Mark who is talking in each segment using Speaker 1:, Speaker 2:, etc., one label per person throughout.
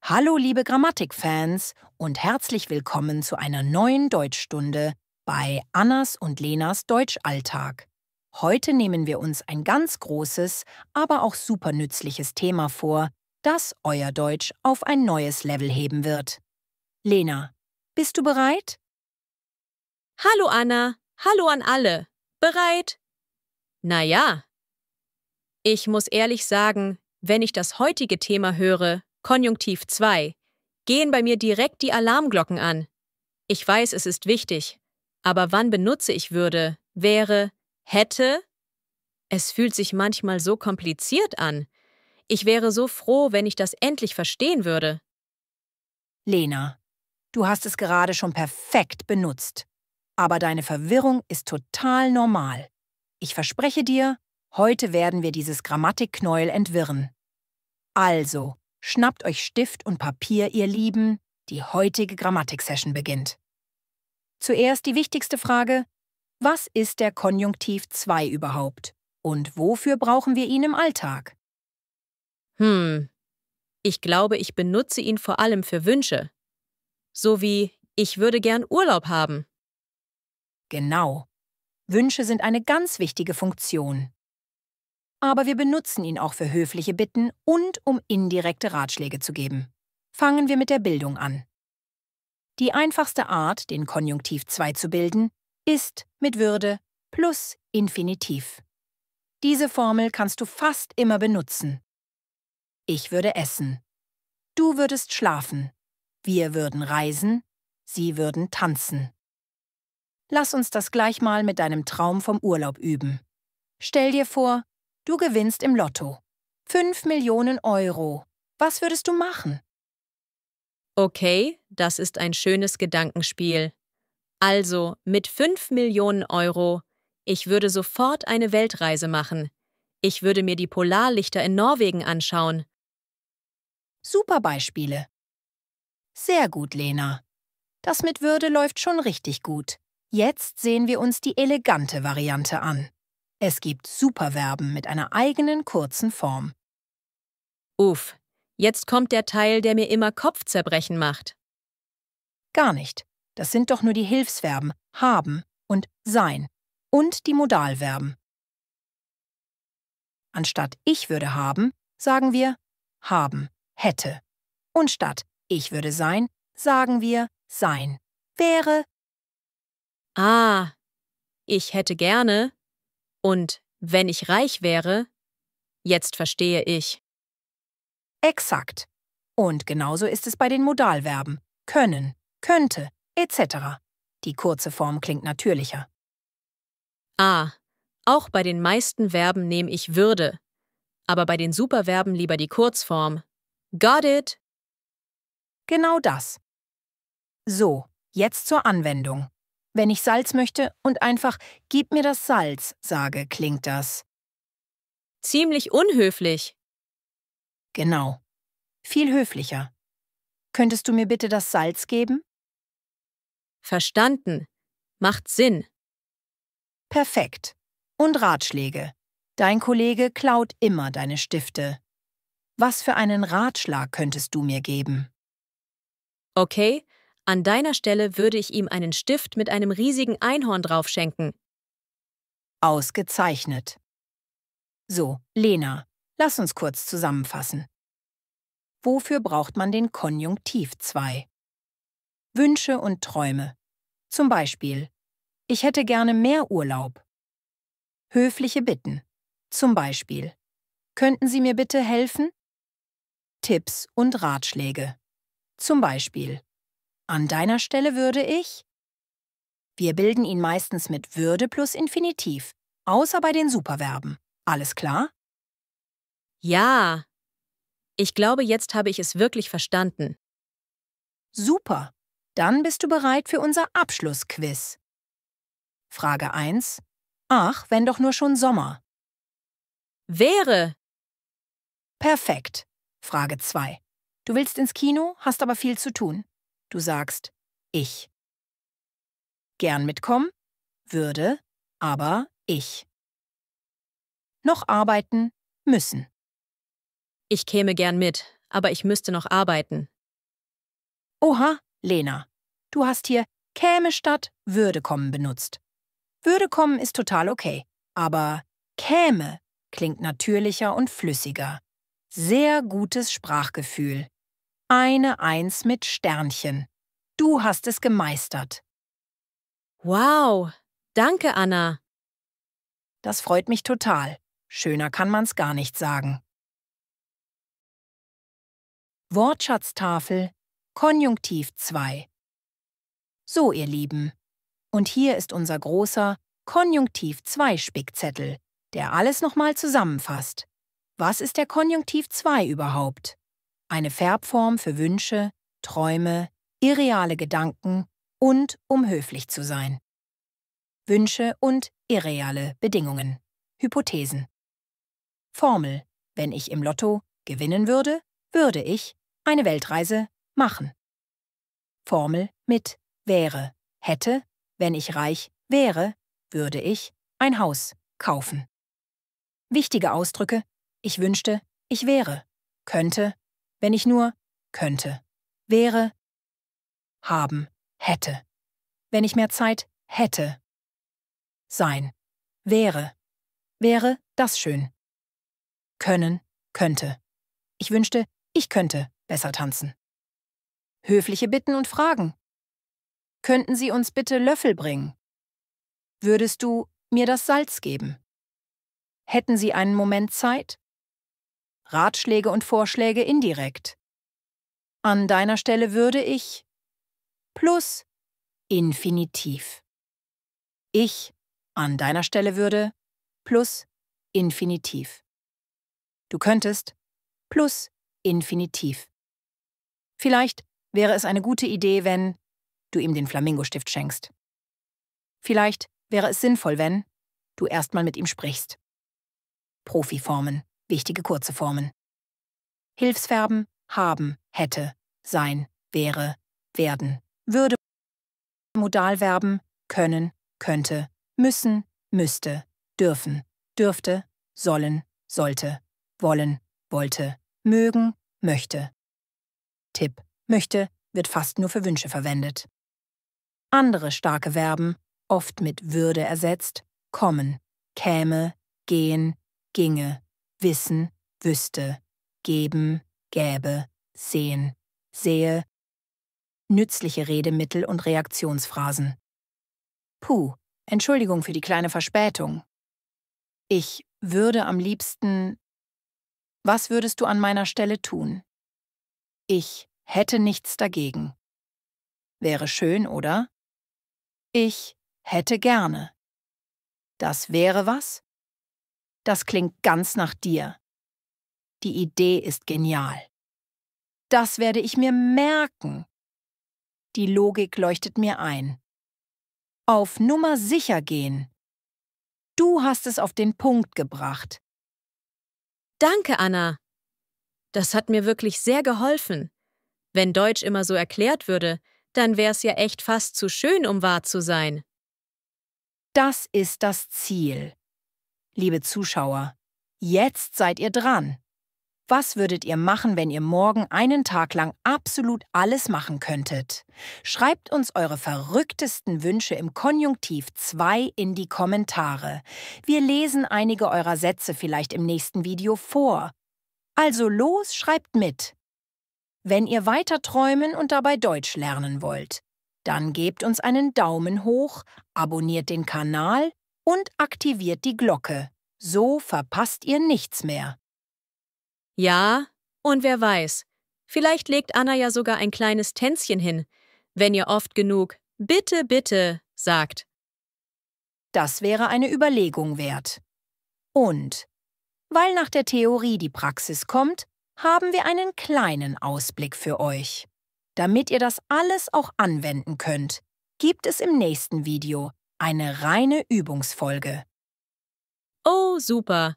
Speaker 1: Hallo liebe Grammatikfans und herzlich willkommen zu einer neuen Deutschstunde bei Annas und Lenas Deutschalltag. Heute nehmen wir uns ein ganz großes, aber auch super nützliches Thema vor, das euer Deutsch auf ein neues Level heben wird. Lena, bist du bereit?
Speaker 2: Hallo Anna, hallo an alle. Bereit? Na ja. Ich muss ehrlich sagen, wenn ich das heutige Thema höre, Konjunktiv 2, gehen bei mir direkt die Alarmglocken an. Ich weiß, es ist wichtig, aber wann benutze ich würde, wäre, hätte? Es fühlt sich manchmal so kompliziert an. Ich wäre so froh, wenn ich das endlich verstehen würde.
Speaker 1: Lena, du hast es gerade schon perfekt benutzt. Aber deine Verwirrung ist total normal. Ich verspreche dir, heute werden wir dieses Grammatikknäuel entwirren. Also, schnappt euch Stift und Papier, ihr Lieben, die heutige Grammatik-Session beginnt. Zuerst die wichtigste Frage: Was ist der Konjunktiv 2 überhaupt? Und wofür brauchen wir ihn im Alltag?
Speaker 2: Ich glaube, ich benutze ihn vor allem für Wünsche. So wie, ich würde gern Urlaub haben.
Speaker 1: Genau. Wünsche sind eine ganz wichtige Funktion. Aber wir benutzen ihn auch für höfliche Bitten und um indirekte Ratschläge zu geben. Fangen wir mit der Bildung an. Die einfachste Art, den Konjunktiv 2 zu bilden, ist mit Würde plus Infinitiv. Diese Formel kannst du fast immer benutzen. Ich würde essen. Du würdest schlafen. Wir würden reisen. Sie würden tanzen. Lass uns das gleich mal mit deinem Traum vom Urlaub üben. Stell dir vor, du gewinnst im Lotto. 5 Millionen Euro. Was würdest du machen?
Speaker 2: Okay, das ist ein schönes Gedankenspiel. Also, mit 5 Millionen Euro, ich würde sofort eine Weltreise machen. Ich würde mir die Polarlichter in Norwegen anschauen.
Speaker 1: Super Beispiele. Sehr gut, Lena. Das mit Würde läuft schon richtig gut. Jetzt sehen wir uns die elegante Variante an. Es gibt Superverben mit einer eigenen kurzen Form.
Speaker 2: Uff, jetzt kommt der Teil, der mir immer Kopfzerbrechen macht.
Speaker 1: Gar nicht. Das sind doch nur die Hilfsverben haben und sein und die Modalverben. Anstatt ich würde haben, sagen wir haben, hätte. Und statt ich würde sein, sagen wir sein, wäre.
Speaker 2: Ah, ich hätte gerne. Und wenn ich reich wäre? Jetzt verstehe ich.
Speaker 1: Exakt. Und genauso ist es bei den Modalverben können, könnte, etc. Die kurze Form klingt natürlicher.
Speaker 2: Ah, auch bei den meisten Verben nehme ich würde. Aber bei den Superverben lieber die Kurzform. Got it?
Speaker 1: Genau das. So, jetzt zur Anwendung. Wenn ich Salz möchte und einfach gib mir das Salz sage, klingt das.
Speaker 2: Ziemlich unhöflich.
Speaker 1: Genau. Viel höflicher. Könntest du mir bitte das Salz geben?
Speaker 2: Verstanden. Macht Sinn.
Speaker 1: Perfekt. Und Ratschläge. Dein Kollege klaut immer deine Stifte. Was für einen Ratschlag könntest du mir geben?
Speaker 2: Okay, an deiner Stelle würde ich ihm einen Stift mit einem riesigen Einhorn drauf schenken.
Speaker 1: Ausgezeichnet. So, Lena, lass uns kurz zusammenfassen. Wofür braucht man den Konjunktiv 2? Wünsche und Träume. Zum Beispiel, ich hätte gerne mehr Urlaub. Höfliche Bitten. Zum Beispiel, könnten Sie mir bitte helfen? Tipps und Ratschläge. Zum Beispiel, an deiner Stelle würde ich. Wir bilden ihn meistens mit Würde plus Infinitiv, außer bei den Superverben. Alles klar?
Speaker 2: Ja. Ich glaube, jetzt habe ich es wirklich verstanden.
Speaker 1: Super. Dann bist du bereit für unser Abschlussquiz. Frage 1. Ach, wenn doch nur schon Sommer.
Speaker 2: Wäre.
Speaker 1: Perfekt. Frage 2. Du willst ins Kino, hast aber viel zu tun. Du sagst ich. Gern mitkommen? Würde, aber ich. Noch arbeiten, müssen.
Speaker 2: Ich käme gern mit, aber ich müsste noch arbeiten.
Speaker 1: Oha, Lena, du hast hier käme statt würde kommen benutzt. Würde kommen ist total okay, aber käme klingt natürlicher und flüssiger. Sehr gutes Sprachgefühl. Eine Eins mit Sternchen. Du hast es gemeistert.
Speaker 2: Wow, danke, Anna.
Speaker 1: Das freut mich total. Schöner kann man's gar nicht sagen. Wortschatztafel, Konjunktiv 2. So, ihr Lieben. Und hier ist unser großer Konjunktiv 2 Spickzettel, der alles nochmal zusammenfasst. Was ist der Konjunktiv 2 überhaupt? Eine Verbform für Wünsche, Träume, irreale Gedanken und um höflich zu sein. Wünsche und irreale Bedingungen. Hypothesen. Formel: Wenn ich im Lotto gewinnen würde, würde ich eine Weltreise machen. Formel mit wäre: Hätte, wenn ich reich wäre, würde ich ein Haus kaufen. Wichtige Ausdrücke: Ich wünschte, ich wäre. Könnte, wenn ich nur könnte. Wäre, haben, hätte. Wenn ich mehr Zeit hätte. Sein. Wäre. Wäre das schön. Können, könnte. Ich wünschte, ich könnte besser tanzen. Höfliche Bitten und Fragen. Könnten Sie uns bitte Löffel bringen? Würdest du mir das Salz geben? Hätten Sie einen Moment Zeit? Ratschläge und Vorschläge indirekt. An deiner Stelle würde ich plus Infinitiv. Ich an deiner Stelle würde plus Infinitiv. Du könntest plus Infinitiv. Vielleicht wäre es eine gute Idee, wenn du ihm den Flamingostift schenkst. Vielleicht wäre es sinnvoll, wenn du erstmal mit ihm sprichst. Profiformen, wichtige kurze Formen. Hilfsverben: haben, hätte, sein, wäre, werden, würde. Modalverben: können, könnte, müssen, müsste, dürfen, dürfte, sollen, sollte, wollen, wollte, mögen, möchte. Tipp: Möchte wird fast nur für Wünsche verwendet. Andere starke Verben, oft mit würde ersetzt: kommen, käme, gehen, ginge, wissen, wüsste, geben, gäbe, sehen, sehe. Nützliche Redemittel und Reaktionsphrasen. Puh, Entschuldigung für die kleine Verspätung. Ich würde am liebsten. Was würdest du an meiner Stelle tun? Ich hätte nichts dagegen. Wäre schön, oder? Ich hätte gerne. Das wäre was? Das klingt ganz nach dir. Die Idee ist genial. Das werde ich mir merken. Die Logik leuchtet mir ein. Auf Nummer sicher gehen. Du hast es auf den Punkt gebracht.
Speaker 2: Danke, Anna. Das hat mir wirklich sehr geholfen. Wenn Deutsch immer so erklärt würde, dann wär's ja echt fast zu schön, um wahr zu sein.
Speaker 1: Das ist das Ziel. Liebe Zuschauer, jetzt seid ihr dran. Was würdet ihr machen, wenn ihr morgen einen Tag lang absolut alles machen könntet? Schreibt uns eure verrücktesten Wünsche im Konjunktiv 2 in die Kommentare. Wir lesen einige eurer Sätze vielleicht im nächsten Video vor. Also los, schreibt mit. Wenn ihr weiter träumen und dabei Deutsch lernen wollt, dann gebt uns einen Daumen hoch, abonniert den Kanal und aktiviert die Glocke. So verpasst ihr nichts mehr.
Speaker 2: Ja, und wer weiß, vielleicht legt Anna ja sogar ein kleines Tänzchen hin, wenn ihr oft genug »Bitte, bitte« sagt.
Speaker 1: Das wäre eine Überlegung wert. Und weil nach der Theorie die Praxis kommt, haben wir einen kleinen Ausblick für euch. Damit ihr das alles auch anwenden könnt, gibt es im nächsten Video eine reine Übungsfolge.
Speaker 2: Oh, super.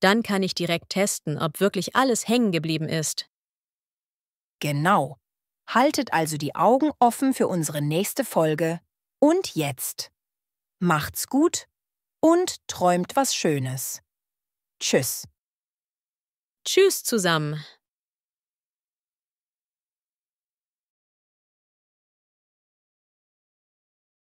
Speaker 2: Dann kann ich direkt testen, ob wirklich alles hängen geblieben ist.
Speaker 1: Genau. Haltet also die Augen offen für unsere nächste Folge. Und jetzt. Macht's gut und träumt was Schönes. Tschüss.
Speaker 2: Tschüss zusammen.